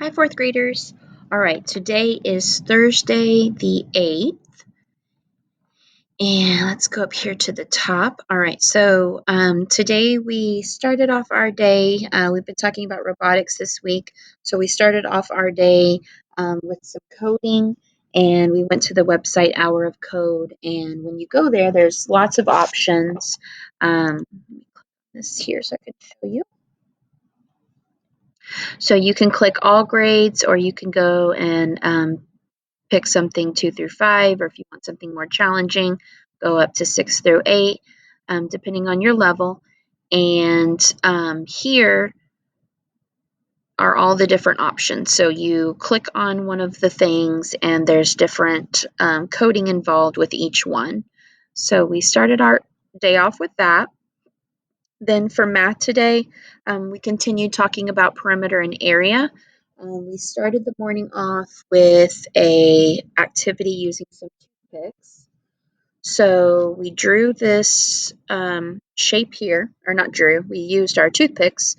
Hi, fourth graders. All right, today is Thursday the 8th. And let's go up here to the top. All right, so today we started off our day. We've been talking about robotics this week. So we started off our day with some coding, and we went to the website Hour of Code. And when you go there, there's lots of options. Let me click this here so I can show you. So you can click all grades, or you can go and pick something 2 through 5, or if you want something more challenging, go up to 6 through 8, depending on your level. And here are all the different options. So you click on one of the things, and there's different coding involved with each one. So we started our day off with that. Then for math today, we continued talking about perimeter and area. We started the morning off with a activity using some toothpicks. So we drew this shape here, or not drew, we used our toothpicks,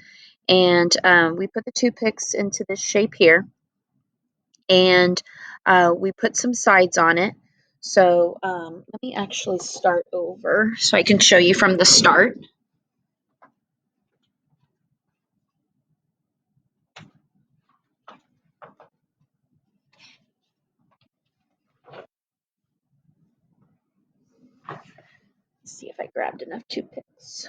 and we put the toothpicks into this shape here, and we put some sides on it. So let me actually start over so I can show you from the start. See if I grabbed enough toothpicks.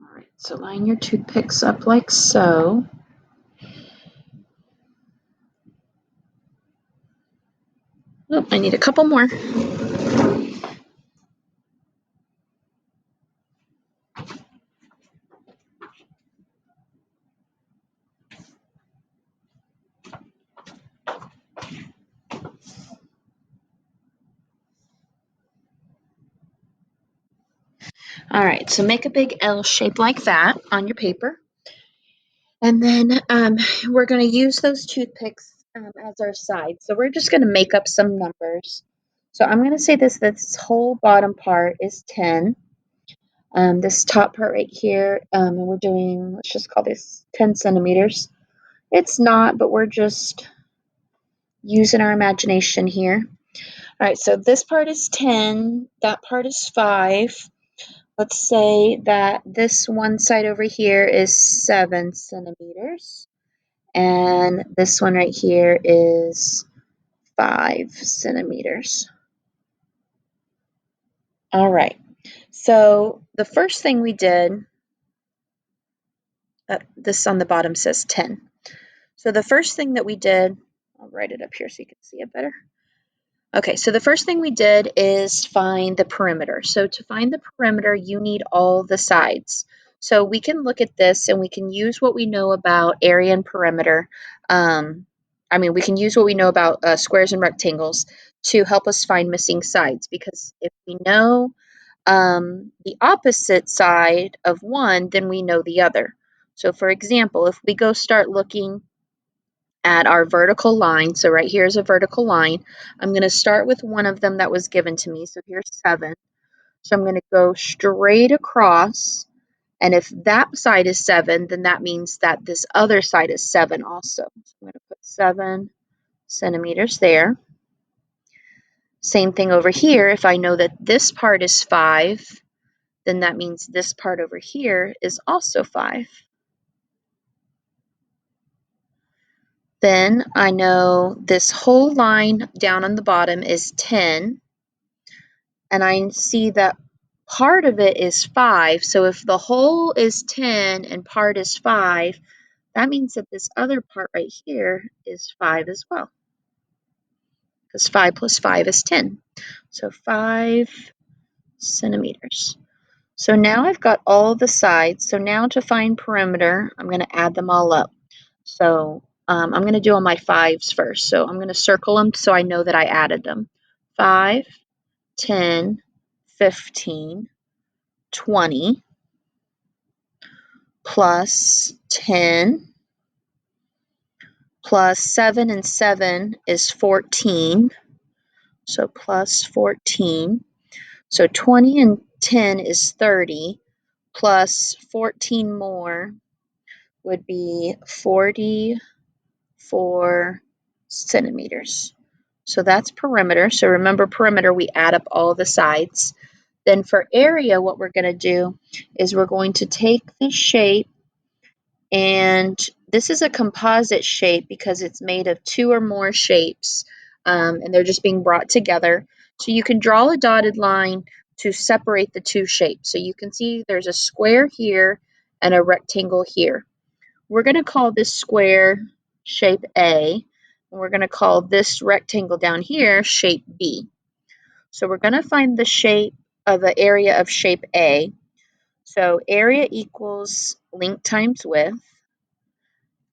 All right, so line your toothpicks up like so. Oh, I need a couple more. All right, so make a big L shape like that on your paper. And then we're going to use those toothpicks as our side. So we're just going to make up some numbers. So I'm going to say this whole bottom part is 10. This top part right here, and we're doing, let's just call this 10 centimeters. It's not, but we're just using our imagination here. All right, so this part is 10, that part is 5. Let's say that this one side over here is 7 centimeters, and this one right here is 5 centimeters. All right, so the first thing we did, this on the bottom says 10. So the first thing that we did, I'll write it up here so you can see it better. Okay, so the first thing we did is find the perimeter. So to find the perimeter, you need all the sides. So we can look at this and we can use what we know about area and perimeter. We can use what we know about squares and rectangles to help us find missing sides, because if we know the opposite side of one, then we know the other. So for example, if we go start looking at our vertical line. So right here is a vertical line. I'm going to start with one of them that was given to me. So here's 7. So I'm going to go straight across. And if that side is 7, then that means that this other side is 7 also. So I'm going to put 7 centimeters there. Same thing over here. If I know that this part is 5, then that means this part over here is also 5. Then I know this whole line down on the bottom is 10, and I see that part of it is 5. So if the whole is 10 and part is 5, that means that this other part right here is 5 as well, because 5 plus 5 is 10. So 5 centimeters. So now I've got all the sides. So now to find perimeter, I'm going to add them all up. So I'm going to do all my 5s first. So I'm going to circle them so I know that I added them. 5, 10, 15, 20, plus 10 plus 7 and 7 is 14. So plus 14. So 20 and 10 is 30, plus 14 more would be 44 centimeters. So that's perimeter. So remember perimeter, we add up all the sides. Then for area, what we're going to do is we're going to take the shape, and this is a composite shape because it's made of two or more shapes, and they're just being brought together. So you can draw a dotted line to separate the two shapes. So you can see there's a square here and a rectangle here. We're going to call this square shape A, and we're going to call this rectangle down here shape B. So we're going to find the shape of the area of shape A. So area equals length times width.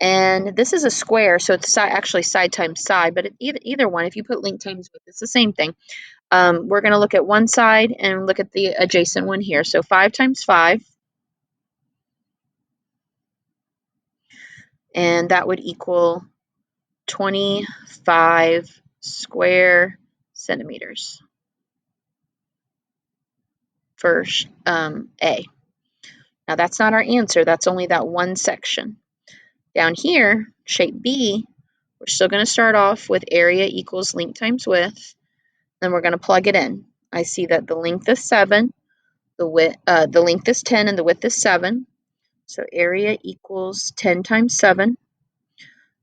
And this is a square, so it's actually side times side, but either one, if you put length times width, it's the same thing. We're going to look at one side and look at the adjacent one here. So 5 times 5, and that would equal 25 square centimeters for A. Now that's not our answer, that's only that one section. Down here, shape B, we're still going to start off with area equals length times width. Then we're going to plug it in. I see that the length is 7, the length is 10, and the width is 7. So area equals 10 times 7.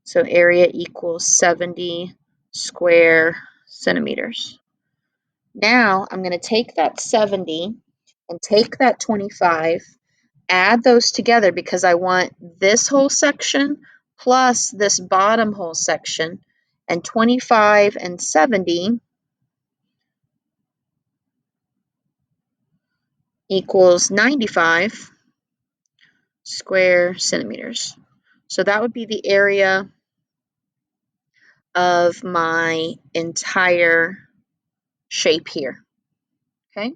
So area equals 70 square centimeters. Now I'm going to take that 70 and take that 25, add those together because I want this whole section plus this bottom whole section, and 25 and 70 equals 95 square centimeters. So that would be the area of my entire shape here. Okay.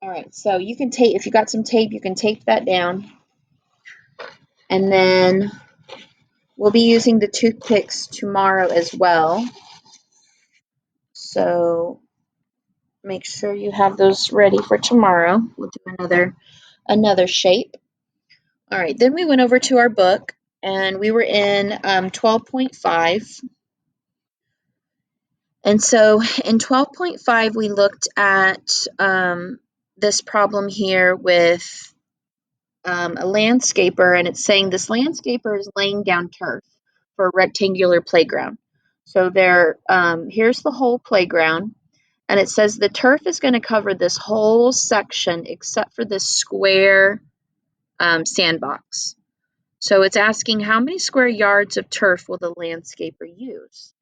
All right, so you can tape, if you got some tape, you can tape that down. And then we'll be using the toothpicks tomorrow as well. So make sure you have those ready for tomorrow. We'll do another shape. All right, then we went over to our book and we were in 12.5. And so in 12.5, we looked at this problem here with a landscaper, and it's saying this landscaper is laying down turf for a rectangular playground. So here's the whole playground, and it says the turf is going to cover this whole section except for this square sandbox. So it's asking how many square yards of turf will the landscaper use?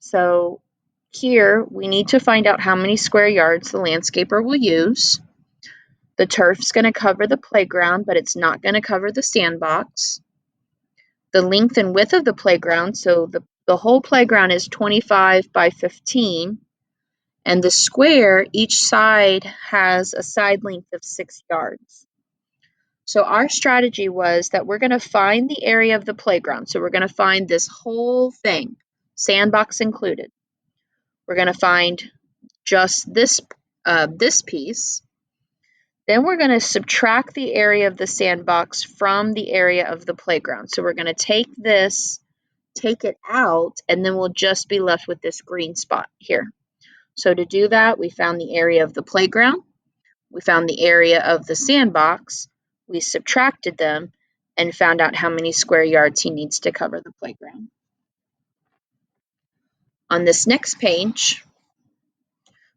So here we need to find out how many square yards the landscaper will use. The turf's going to cover the playground, but it's not going to cover the sandbox. The length and width of the playground, so the whole playground is 25 by 15, and the square, each side has a side length of 6 yards. So our strategy was that we're going to find the area of the playground. So we're going to find this whole thing, sandbox included. We're going to find just this piece. Then we're going to subtract the area of the sandbox from the area of the playground. So we're going to take this, take it out, and then we'll just be left with this green spot here. So to do that, we found the area of the playground, we found the area of the sandbox, we subtracted them, and found out how many square yards he needs to cover the playground. On this next page,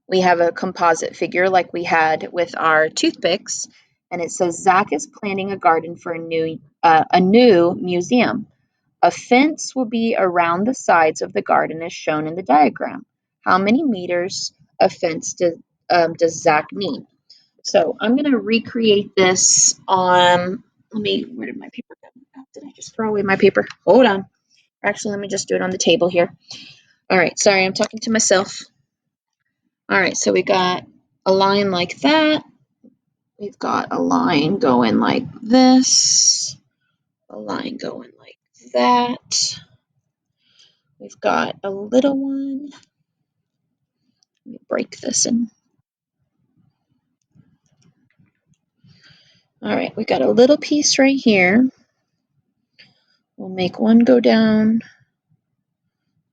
we have a composite figure like we had with our toothpicks, and it says Zach is planning a garden for a new museum. A fence will be around the sides of the garden as shown in the diagram. How many meters of fence does Zach need? So I'm going to recreate this on, where did my paper go? Oh, did I just throw away my paper? Hold on. Actually, let me just do it on the table here. All right, sorry, I'm talking to myself. All right, so we got a line like that. we've got a line going like this, a line going like that. We've got a little one. Let me break this in. All right, we got a little piece right here. We'll make one go down.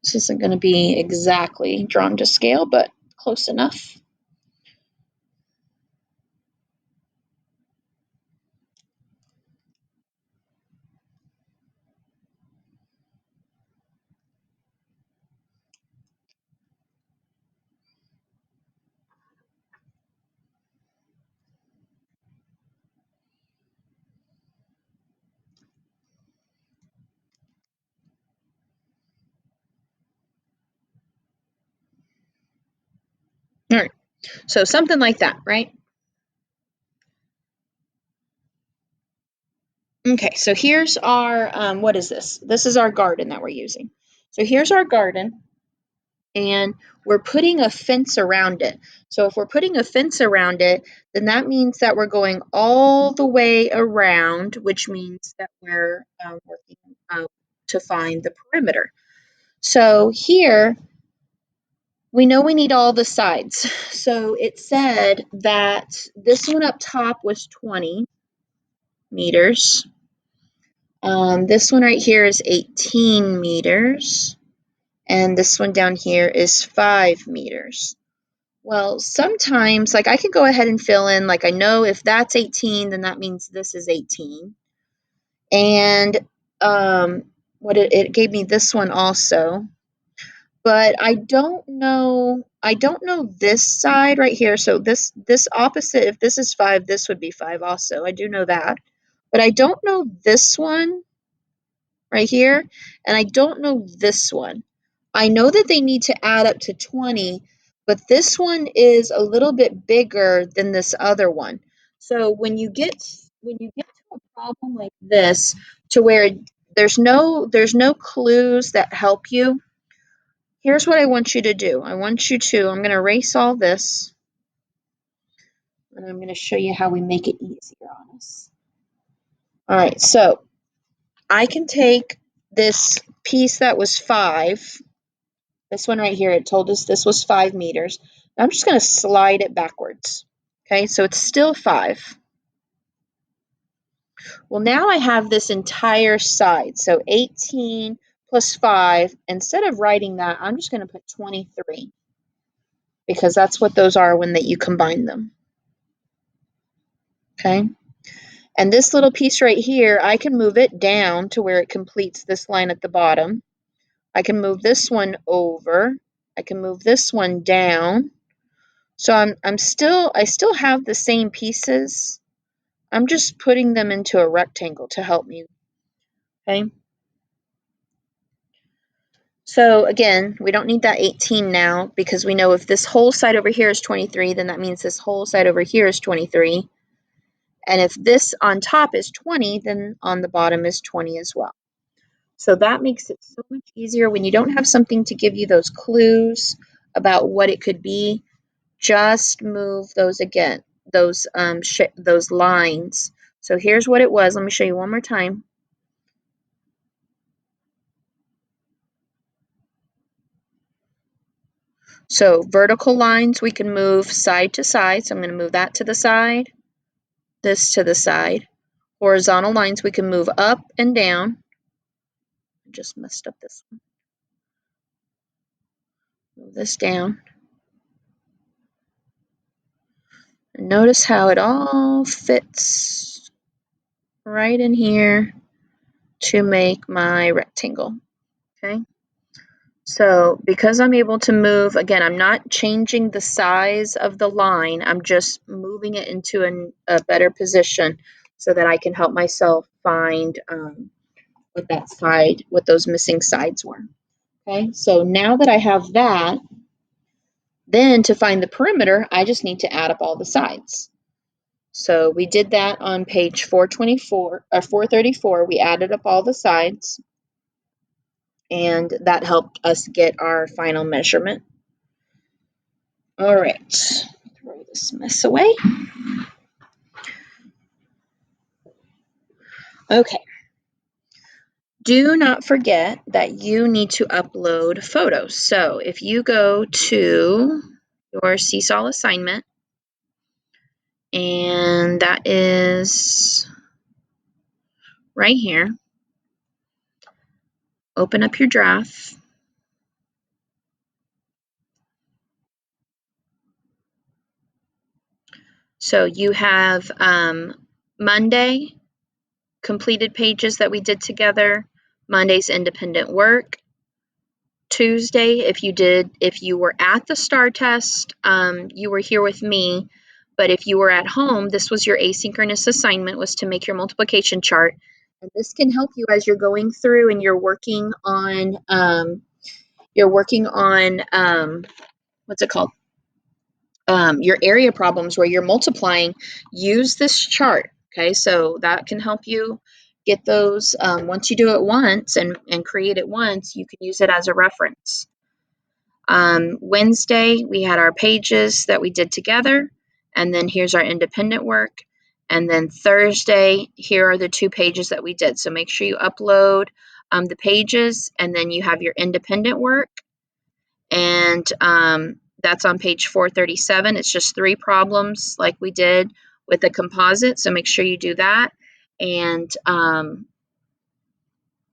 This isn't going to be exactly drawn to scale, but close enough. All right, so something like that, right? Okay, so here's our, what is this? This is our garden that we're using. So here's our garden, and we're putting a fence around it. So if we're putting a fence around it, then that means that we're going all the way around, which means that we're working to find the perimeter. So here, we know we need all the sides. So it said that this one up top was 20 meters. This one right here is 18 meters. And this one down here is 5 meters. Well, sometimes, like I can go ahead and fill in, like I know if that's 18, then that means this is 18. And it gave me this one also. But I don't know this side right here. So this opposite, if this is 5, this would be 5 also. I do know that. But I don't know this one right here, and I don't know this one. I know that they need to add up to 20, but this one is a little bit bigger than this other one. So when you get to a problem like this, to where there's no clues that help you, here's what I want you to do. I'm going to erase all this, and I'm going to show you how we make it easier on us. All right, so I can take this piece that was 5, this one right here, it told us this was 5 meters. I'm just going to slide it backwards. Okay, so it's still 5. Well, now I have this entire side. So 18 plus 5. Instead of writing that, I'm just going to put 23, because that's what those are when you combine them. Okay, and this little piece right here, I can move it down to where it completes this line at the bottom. I can move this one over. I can move this one down. So I still have the same pieces. I'm just putting them into a rectangle to help me. Okay. So again, we don't need that 18 now, because we know if this whole side over here is 23, then that means this whole side over here is 23. And if this on top is 20, then on the bottom is 20 as well. So that makes it so much easier when you don't have something to give you those clues about what it could be. Just move those again, those lines. So here's what it was. Let me show you one more time. So vertical lines, we can move side to side. So I'm going to move that to the side, this to the side. Horizontal lines, we can move up and down. I just messed up this one. Move this down. And notice how it all fits right in here to make my rectangle. Okay. So because I'm able to move, again, I'm not changing the size of the line. I'm just moving it into a better position so that I can help myself find what those missing sides were. Okay, so now that I have that, then to find the perimeter, I just need to add up all the sides. So we did that on page 424 or 434. We added up all the sides, and that helped us get our final measurement. All right, throw this mess away. Okay. Do not forget that you need to upload photos. So if you go to your Seesaw assignment, and that is right here, open up your draft. So you have Monday, completed pages that we did together, Monday's independent work, Tuesday, if you were at the STAR test, you were here with me, but if you were at home, this was your asynchronous assignment, was to make your multiplication chart. And this can help you as you're going through and you're working on, what's it called? Your area problems where you're multiplying. Use this chart. Okay, so that can help you get those. Once you do it once and create it once, you can use it as a reference. Wednesday, we had our pages that we did together, and then here's our independent work. And then Thursday, here are the 2 pages that we did. So make sure you upload the pages, and then you have your independent work. And that's on page 437. It's just 3 problems like we did with the composite. So make sure you do that and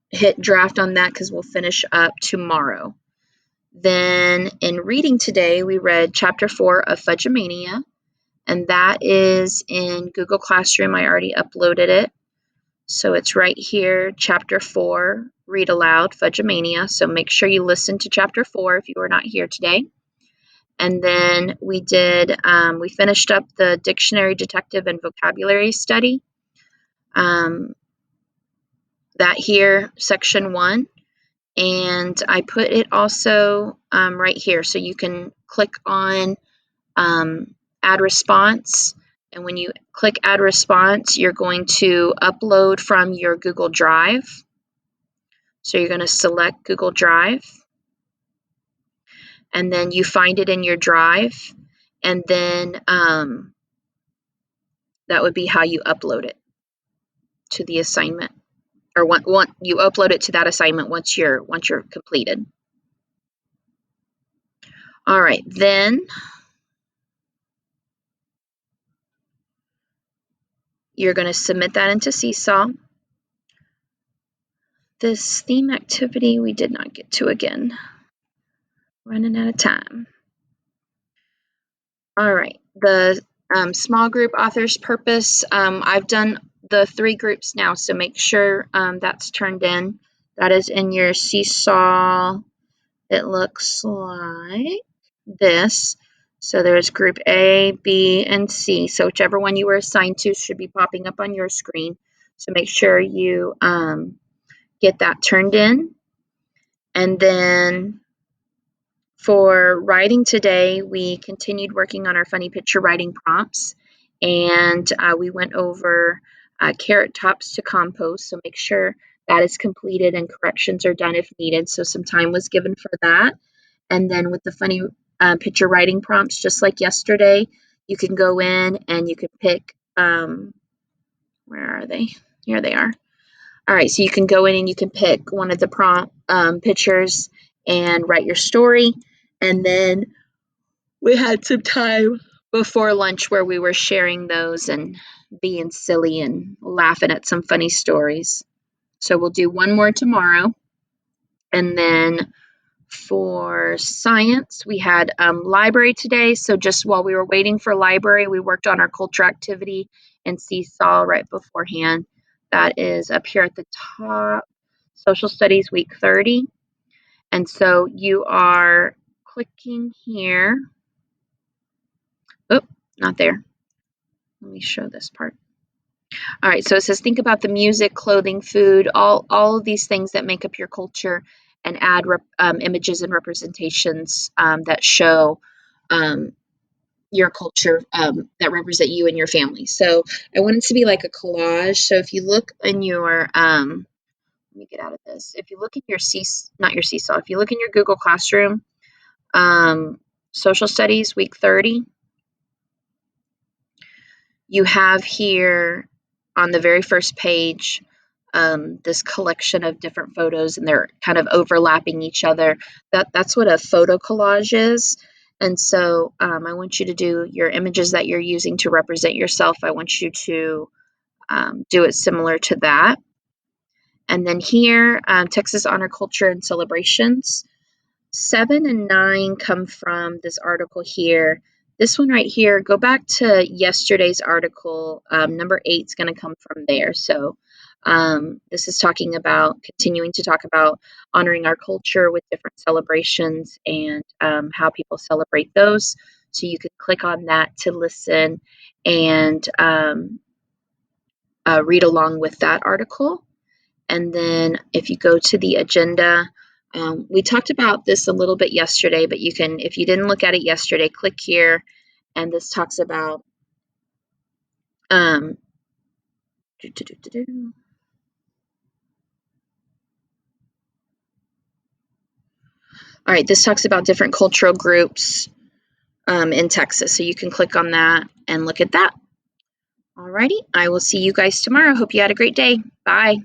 hit draft on that because we'll finish up tomorrow. Then in reading today, we read chapter 4 of Fudgemania, and that is in Google Classroom. I already uploaded it. So it's right here, chapter 4, read aloud, Fudgemania. So make sure you listen to chapter 4 if you were not here today. And then we finished up the dictionary, detective, and vocabulary study. That here, section 1. And I put it also right here. So you can click on add response. And when you click add response, you're going to upload from your Google Drive. So you're going to select Google Drive. And then you find it in your drive. And then that would be how you upload it to the assignment. Or you upload it to that assignment once you're completed. All right, then you're going to submit that into Seesaw. This theme activity we did not get to again. Running out of time. All right, the small group author's purpose. I've done the 3 groups now, so make sure that's turned in. That is in your Seesaw. It looks like this. So there's group A, B, and C. So whichever one you were assigned to should be popping up on your screen. So make sure you get that turned in. And then for writing today, we continued working on our funny picture writing prompts. And we went over carrot tops to compost. So make sure that is completed and corrections are done if needed. So some time was given for that. And then with the funny picture writing prompts, just like yesterday, you can go in and you can pick, where are they? Here they are. All right, so you can go in and you can pick one of the prompt pictures and write your story. And then we had some time before lunch where we were sharing those and being silly and laughing at some funny stories. So we'll do one more tomorrow. And then for science, we had library today. So just while we were waiting for library, we worked on our culture activity and Seesaw right beforehand. That is up here at the top, social studies week 30. And so you are clicking here. Oh, not there. Let me show this part. All right, so it says think about the music, clothing, food, all of these things that make up your culture, and add images and representations that show your culture that represent you and your family. So I want it to be like a collage. So if you look in your let me get out of this. If you look in your not your Seesaw, if you look in your Google Classroom, social studies week 30, you have here on the very first page this collection of different photos, and they're kind of overlapping each other. That's what a photo collage is. And so I want you to do your images that you're using to represent yourself. I want you to do it similar to that. And then here, Texas Honor Culture and Celebrations. 7 and 9 come from this article here. This one right here, go back to yesterday's article. Number 8 is going to come from there. So this is continuing to talk about honoring our culture with different celebrations and how people celebrate those. So you can click on that to listen and read along with that article. And then if you go to the agenda, we talked about this a little bit yesterday, but you can, if you didn't look at it yesterday, click here, and this talks about all right, this talks about different cultural groups in Texas. So you can click on that and look at that. Alrighty, I will see you guys tomorrow. Hope you had a great day. Bye.